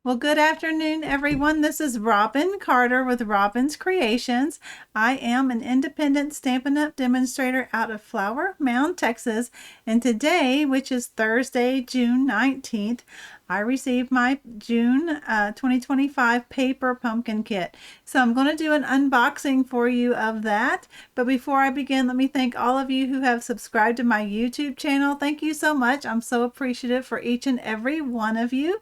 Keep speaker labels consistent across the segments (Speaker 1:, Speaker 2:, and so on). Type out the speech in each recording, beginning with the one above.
Speaker 1: Well, good afternoon, everyone. This is Robin Carter with Robin's Creations. I am an independent Stampin' Up! Demonstrator out of Flower Mound, Texas. And today, which is Thursday, June 19th, I received my June 2025 paper pumpkin kit. So I'm going to do an unboxing for you of that. But before I begin, let me thank all of you who have subscribed to my YouTube channel. Thank you so much. I'm so appreciative for each and every one of you.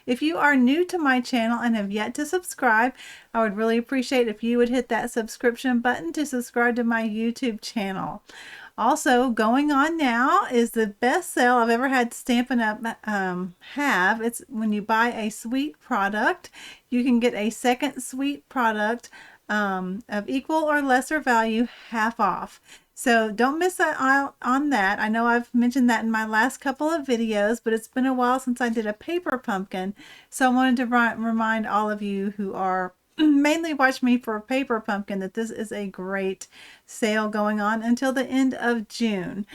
Speaker 1: If you are new to my channel and have yet to subscribe, I would really appreciate if you would hit that subscription button to subscribe to my YouTube channel. Also, going on now is the best sale I've ever had Stampin' Up! Have. It's when you buy a sweet product, you can get a second sweet product of equal or lesser value half off. So don't miss out on that. I know I've mentioned that in my last couple of videos, but it's been a while since I did a paper pumpkin. So I wanted to remind all of you who are mainly watch me for a paper pumpkin that this is a great sale going on until the end of June.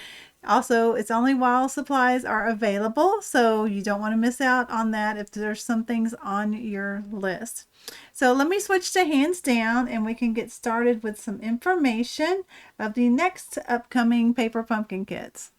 Speaker 1: Also, it's only while supplies are available, so you don't want to miss out on that if there's some things on your list. So let me switch to hands down and we can get started with some information of the next upcoming paper pumpkin kits.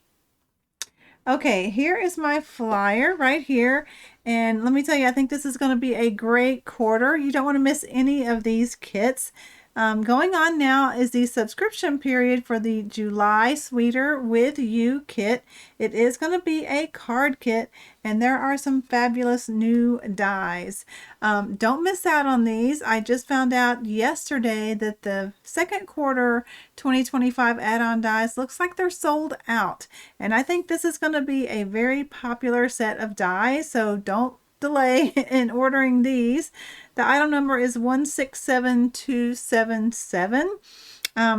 Speaker 1: Okay, here is my flyer right here. And let me tell you, I think this is going to be a great quarter. You don't want to miss any of these kits. Going on now is the subscription period for the July Sweeter With You kit. It is going to be a card kit, and there are some fabulous new dies. Don't miss out on these. I just found out yesterday that the second quarter 2025 add-on dies looks like they're sold out, and I think this is going to be a very popular set of dies, so don't delay in ordering these. The item number is 167277.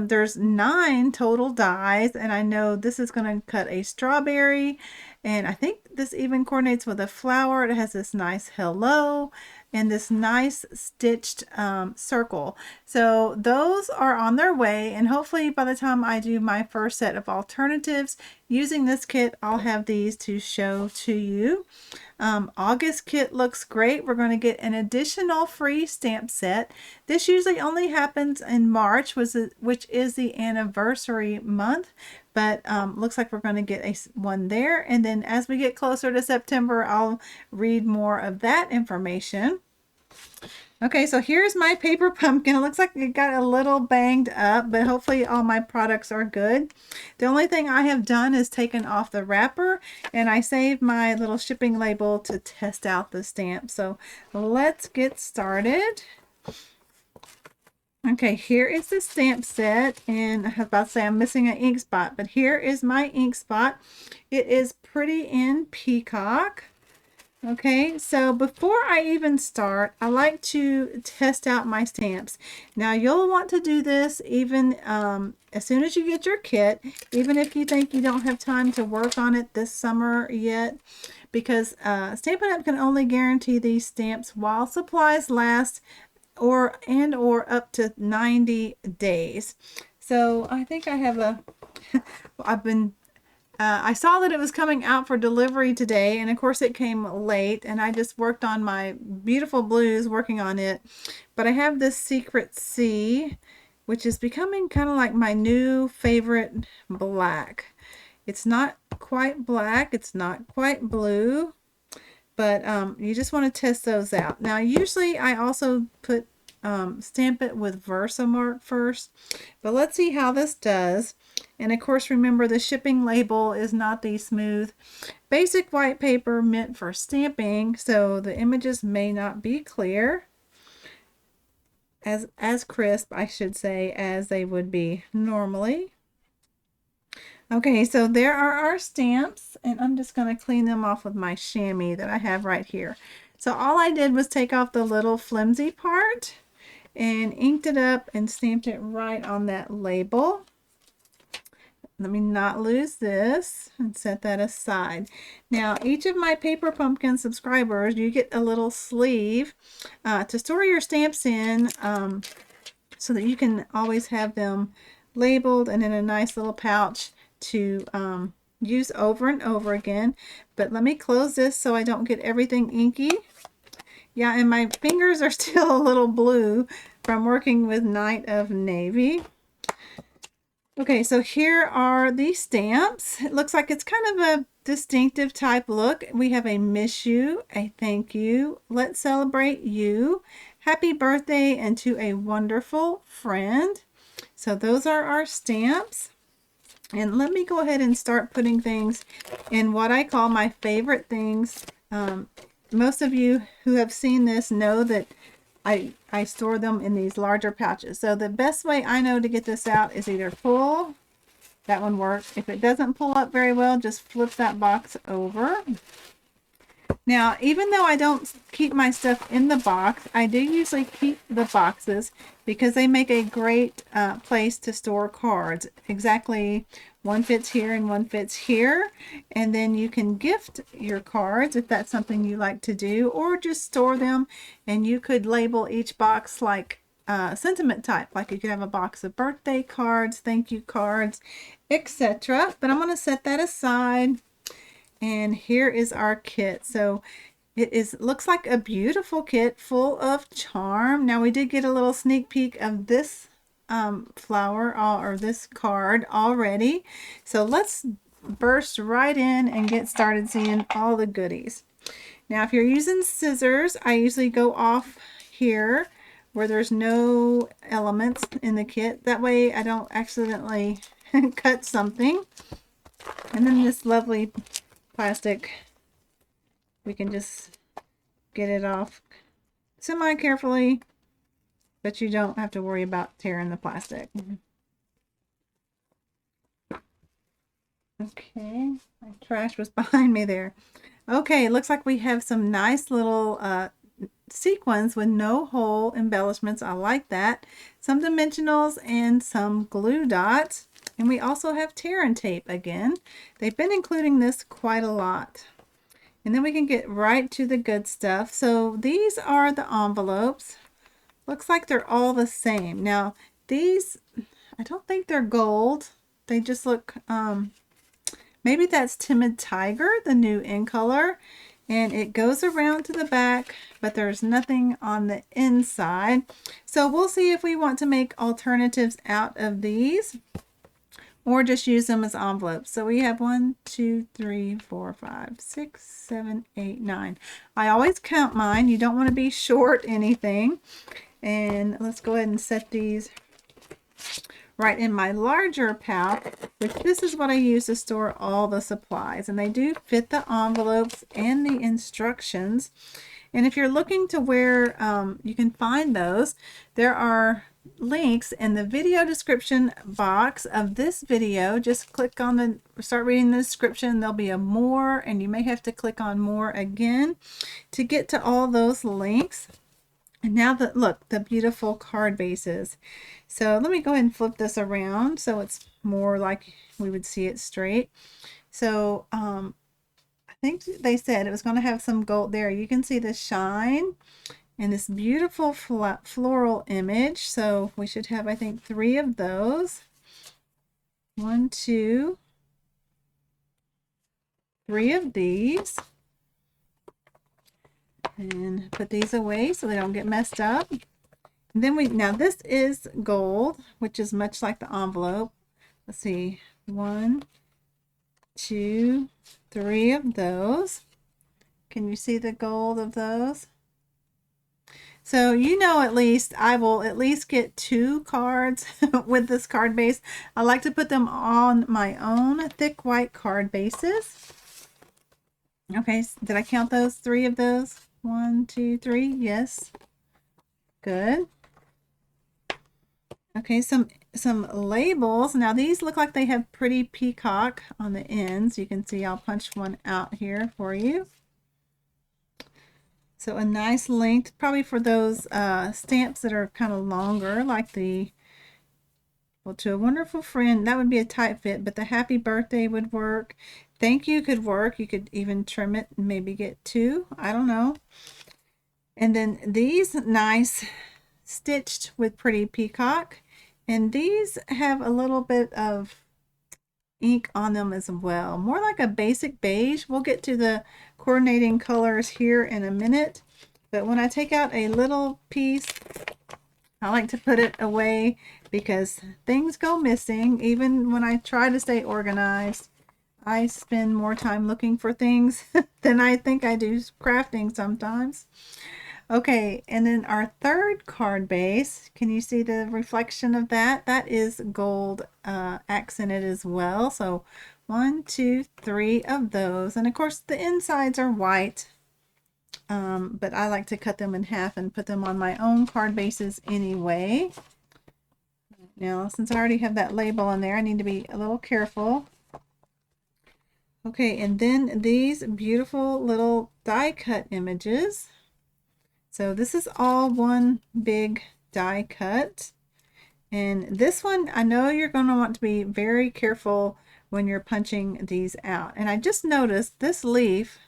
Speaker 1: There's 9 total dies, and I know this is going to cut a strawberry, and I think this even coordinates with a flower. It has this nice hello and this nice stitched circle. So those are on their way, and hopefully by the time I do my first set of alternatives using this kit, I'll have these to show to you. August kit looks great. We're going to get an additional free stamp set. This usually only happens in March, which is the anniversary month, but looks like we're going to get one there. And then as we get closer to September, I'll read more of that information. Okay, so here's my paper pumpkin. It looks like it got a little banged up, but hopefully all my products are good. The only thing I have done is taken off the wrapper, and I saved my little shipping label to test out the stamp. So let's get started. Okay, here is the stamp set, and I was about to say I'm missing an ink spot, but here is my ink spot. It is Pretty in Peacock. Okay, so before I even start, I like to test out my stamps. Now, you'll want to do this even as soon as you get your kit, even if you think you don't have time to work on it this summer yet, because Stampin' Up! Can only guarantee these stamps while supplies last or up to 90 days. So I think I have I saw that it was coming out for delivery today, and of course it came late, and I just worked on my beautiful blues working on it. But I have this Secret C, which is becoming kind of like my new favorite black. It's not quite black, it's not quite blue, but you just want to test those out. Now, usually I also put stamp it with Versamark first, but let's see how this does. And of course, remember, the shipping label is not the smooth basic white paper meant for stamping, so the images may not be clear, as crisp, I should say, as they would be normally. Okay, so there are our stamps, and I'm just going to clean them off with my chamois that I have right here. So all I did was take off the little flimsy part and inked it up and stamped it right on that label. Let me not lose this and set that aside. Now, each of my Paper Pumpkin subscribers, you get a little sleeve to store your stamps in, so that you can always have them labeled and in a nice little pouch to use over and over again. But let me close this so I don't get everything inky. Yeah, and my fingers are still a little blue from working with Night of Navy. Okay, so here are the stamps. It looks like it's kind of a distinctive type look. We have a miss you, a thank you, let's celebrate you, happy birthday, and to a wonderful friend. So those are our stamps. And let me go ahead and start putting things in what I call my favorite things. Most of you who have seen this know that I store them in these larger pouches. So the best way I know to get this out is either pull, that one works. If it doesn't pull up very well, just flip that box over. Now, even though I don't keep my stuff in the box, I do usually keep the boxes because they make a great place to store cards. Exactly, one fits here and one fits here. And then you can gift your cards if that's something you like to do, or just store them, and you could label each box like sentiment type. Like you could have a box of birthday cards, thank you cards, etc. But I'm going to set that aside. And here is our kit. So it looks like a beautiful kit full of charm. Now we did get a little sneak peek of this flower or this card already. So let's burst right in and get started seeing all the goodies. Now if you're using scissors, I usually go off here where there's no elements in the kit. That way I don't accidentally cut something. And then this lovely plastic, we can just get it off semi carefully, but you don't have to worry about tearing the plastic. Okay, my trash was behind me there. Okay, it looks like we have some nice little sequins with no hole embellishments. I like that. Some dimensionals and some glue dots. And we also have tear and tape again. They've been including this quite a lot. And then we can get right to the good stuff. So these are the envelopes. Looks like they're all the same. Now these, I don't think they're gold. They just look, maybe that's Timid Tiger, the new in color. And it goes around to the back, but there's nothing on the inside. So we'll see if we want to make alternatives out of these, or just use them as envelopes. So we have 1, 2, 3, 4, 5, 6, 7, 8, 9. I always count mine. You don't want to be short anything. And let's go ahead and set these right in my larger pouch, which this is what I use to store all the supplies. And they do fit the envelopes and the instructions. And if you're looking to where you can find those, there are links in the video description box of this video. Just click on the, start reading the description. There'll be a more, and you may have to click on more again to get to all those links. And now look, the beautiful card bases. So let me go ahead and flip this around so it's more like we would see it straight. So I think they said it was going to have some gold there. You can see the shine and this beautiful floral image. So we should have, I think, 3 of those. 1, 2, 3 of these. And put these away so they don't get messed up. And then now this is gold, which is much like the envelope. Let's see, 1, 2, 3 of those. Can you see the gold of those? So you know, at least I will at least get 2 cards with this card base. I like to put them on my own thick white card bases. Okay, did I count those? 3 of those? 1, 2, 3. Yes. Good. Okay, some labels. Now these look like they have pretty peacock on the ends. You can see I'll punch one out here for you. So a nice length, probably for those stamps that are kind of longer, like the, well, to a wonderful friend, that would be a tight fit, but the happy birthday would work. Thank you could work. You could even trim it and maybe get 2. I don't know. And then these nice stitched with pretty peacock. And these have a little bit of ink on them as well. More like a basic beige. We'll get to the coordinating colors here in a minute. But when I take out a little piece, I like to put it away because things go missing. Even when I try to stay organized, I spend more time looking for things than I think I do crafting sometimes. Okay, and then our third card base, can you see the reflection of that? That is gold accented as well. So 1, 2, 3 of those. And of course the insides are white, but I like to cut them in half and put them on my own card bases anyway. Now, since I already have that label on there, I need to be a little careful. Okay, and then these beautiful little die cut images. So this is all one big die cut. And this one, I know you're going to want to be very careful when you're punching these out. And I just noticed this leaf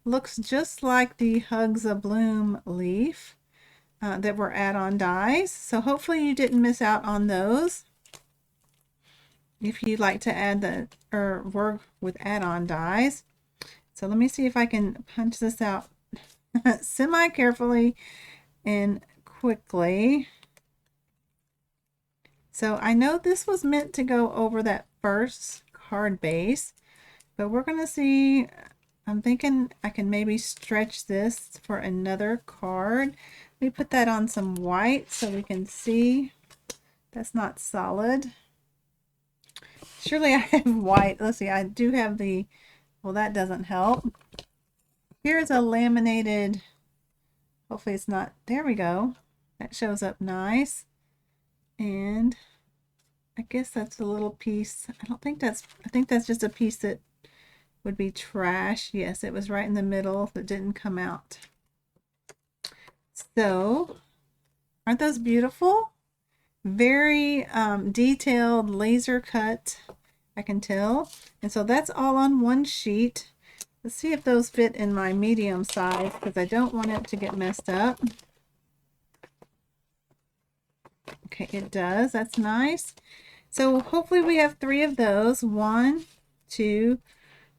Speaker 1: looks just like the Hugs a Bloom leaf that were add-on dies. So hopefully you didn't miss out on those. If you'd like to add or work with add-on dies. So let me see if I can punch this out semi-carefully and quickly. So I know this was meant to go over that first card base, but we're going to see. I'm thinking I can maybe stretch this for another card. Let me put that on some white so we can see. That's not solid. Surely I have white. Let's see, I do have the, well, that doesn't help. Here's a laminated, hopefully it's not, there we go. That shows up nice. And I guess that's a little piece. I think that's just a piece that would be trash. Yes, it was right in the middle that didn't come out. So, aren't those beautiful? Very detailed laser cut, I can tell. And so that's all on one sheet. Let's see if those fit in my medium size because I don't want it to get messed up. Okay, it does. That's nice. So hopefully we have 3 of those. 1, 2,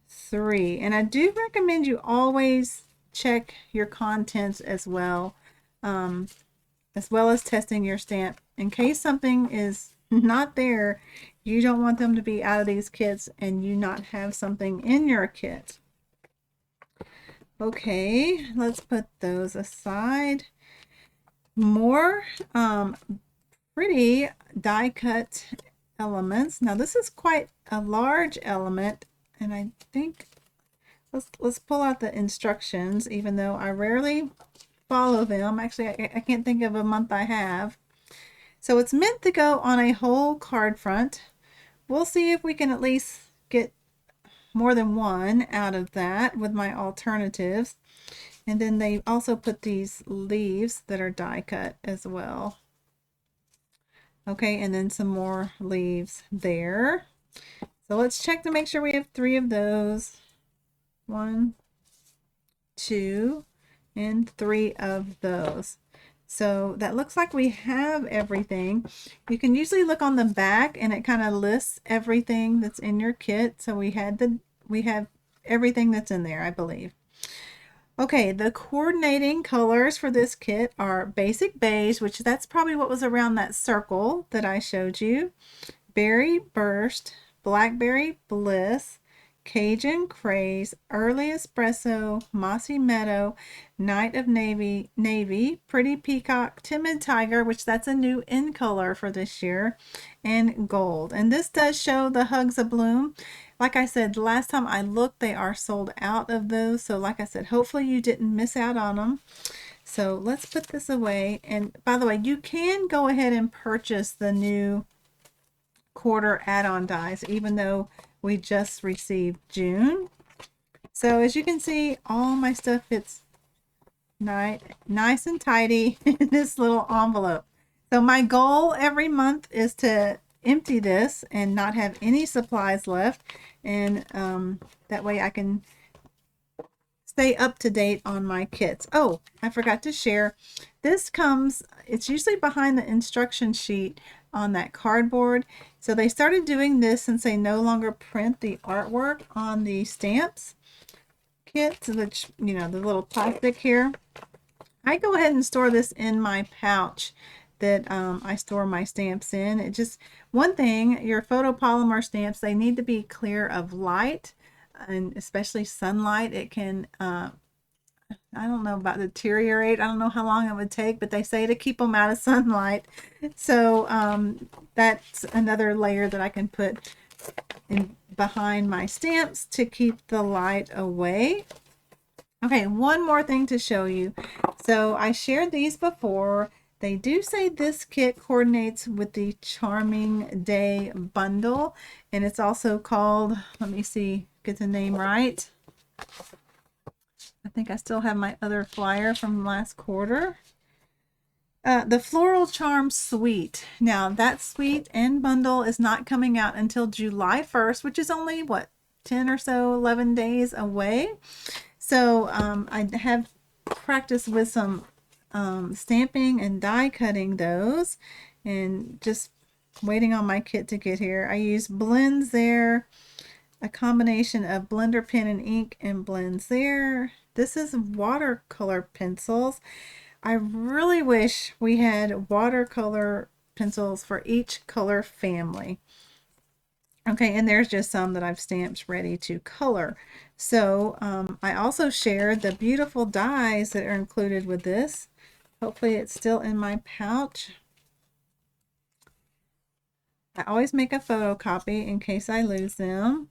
Speaker 1: 3. And I do recommend you always check your contents as well as testing your stamp. In case something is not there, you don't want them to be out of these kits and you not have something in your kit. Okay, let's put those aside. More pretty die cut elements. Now this is quite a large element, and I think let's pull out the instructions, even though I rarely follow them. Actually, I can't think of a month I have. So it's meant to go on a whole card front. We'll see if we can at least get more than one out of that with my alternatives. And then they also put these leaves that are die cut as well. Okay, and then some more leaves there. So let's check to make sure we have 3 of those. 1, 2, and 3 of those. So that looks like we have everything. You can usually look on the back and it kind of lists everything that's in your kit. So we have everything that's in there, I believe. Okay, the coordinating colors for this kit are basic beige, which that's probably what was around that circle that I showed you. Berry Burst, Blackberry Bliss, Cajun Craze, Early Espresso, Mossy Meadow, Night of Navy, Pretty Peacock, Timid Tiger, which that's a new in color for this year, and Gold. And this does show the Hugs a Bloom. Like I said, last time I looked, they are sold out of those. So like I said, hopefully you didn't miss out on them. So let's put this away. And by the way, you can go ahead and purchase the new quarter add-on dies, even though we just received June. So as you can see, all my stuff fits nice and tidy in this little envelope. So my goal every month is to empty this and not have any supplies left, and that way I can stay up to date on my kits. Oh, I forgot to share, this comes, it's usually behind the instruction sheet on that cardboard. So they started doing this since they no longer print the artwork on the stamps kits, which, you know, the little plastic here. I go ahead and store this in my pouch that I store my stamps in. It just, one thing, your photopolymer stamps, they need to be clear of light, and especially sunlight. It can, I don't know about deteriorate. I don't know how long it would take, but they say to keep them out of sunlight. So that's another layer that I can put in behind my stamps to keep the light away. Okay, one more thing to show you. So I shared these before. They do say this kit coordinates with the Charming Day bundle, and it's also called, let me see, get the name right. I think I still have my other flyer from last quarter. The Floral Charm Suite. Now that suite and bundle is not coming out until July 1st, which is only what, 10 or so, 11 days away. So I have practiced with some stamping and die cutting those, and just waiting on my kit to get here. I use blends there, a combination of blender pen and ink and blends there. This is watercolor pencils. I really wish we had watercolor pencils for each color family. Okay, and there's just some that I've stamped ready to color. So I also shared the beautiful dies that are included with this. Hopefully it's still in my pouch. I always make a photocopy in case I lose them.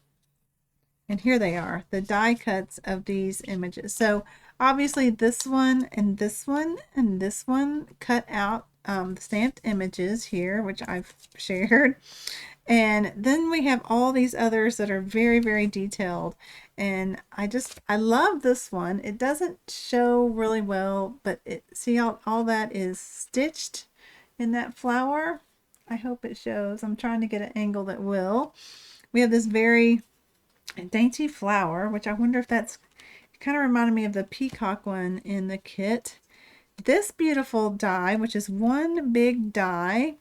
Speaker 1: And here they are, the die cuts of these images. So obviously this one and this one and this one cut out stamped images here, which I've shared. And then we have all these others that are very, very detailed. And I love this one. It doesn't show really well, but see how all that is stitched in that flower? I hope it shows. I'm trying to get an angle that will. We have this very dainty flower, which I wonder if that's kind of reminded me of the peacock one in the kit. This beautiful die, which is one big die.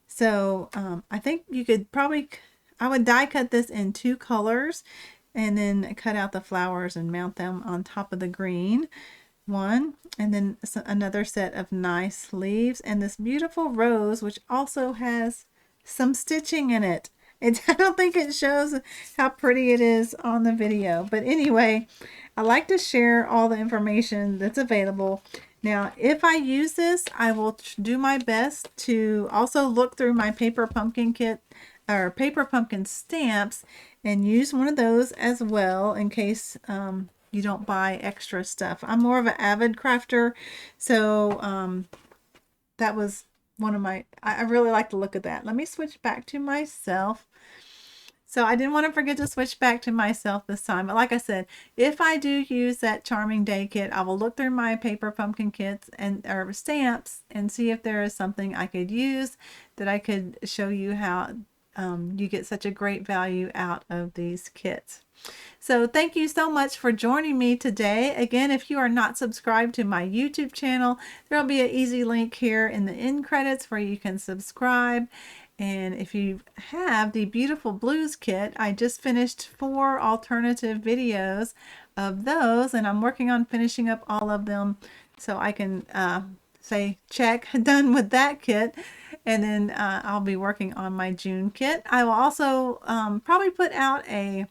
Speaker 1: So I think you could probably, I would die cut this in 2 colors and then cut out the flowers and mount them on top of the green one. And then another set of nice leaves and this beautiful rose, which also has some stitching in it. I don't think it shows how pretty it is on the video. But anyway, I like to share all the information that's available. Now, if I use this, I will do my best to also look through my paper pumpkin kit or paper pumpkin stamps and use one of those as well in case you don't buy extra stuff. I'm more of an avid crafter, so that was one of my, I really like to look at that. Let me switch back to myself. So I didn't want to forget to switch back to myself this time. But like I said, if I do use that Charming Day kit, I will look through my paper pumpkin kits and or stamps and see if there is something I could use that I could show you how you get such a great value out of these kits. So thank you so much for joining me today. Again, if you are not subscribed to my YouTube channel, there will be an easy link here in the end credits where you can subscribe. And if you have the Beautiful Blues kit, I just finished 4 alternative videos of those, and I'm working on finishing up all of them so I can say check, done with that kit. And then I'll be working on my June kit. I will also probably put out a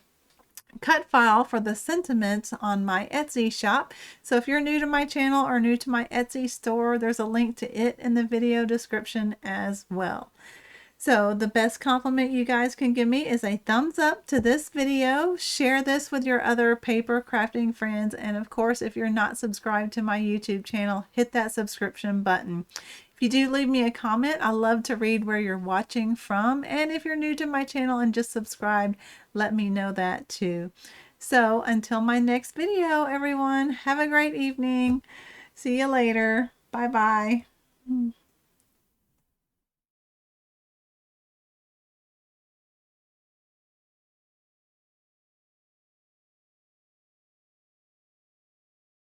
Speaker 1: cut file for the sentiments on my Etsy shop. So if you're new to my channel or new to my Etsy store, there's a link to it in the video description as well. So the best compliment you guys can give me is a thumbs up to this video. Share this with your other paper crafting friends. And of course, if you're not subscribed to my YouTube channel, hit that subscription button. If you do leave me a comment, I love to read where you're watching from. And if you're new to my channel and just subscribed, let me know that too. So until my next video, everyone, have a great evening. See you later. Bye-bye.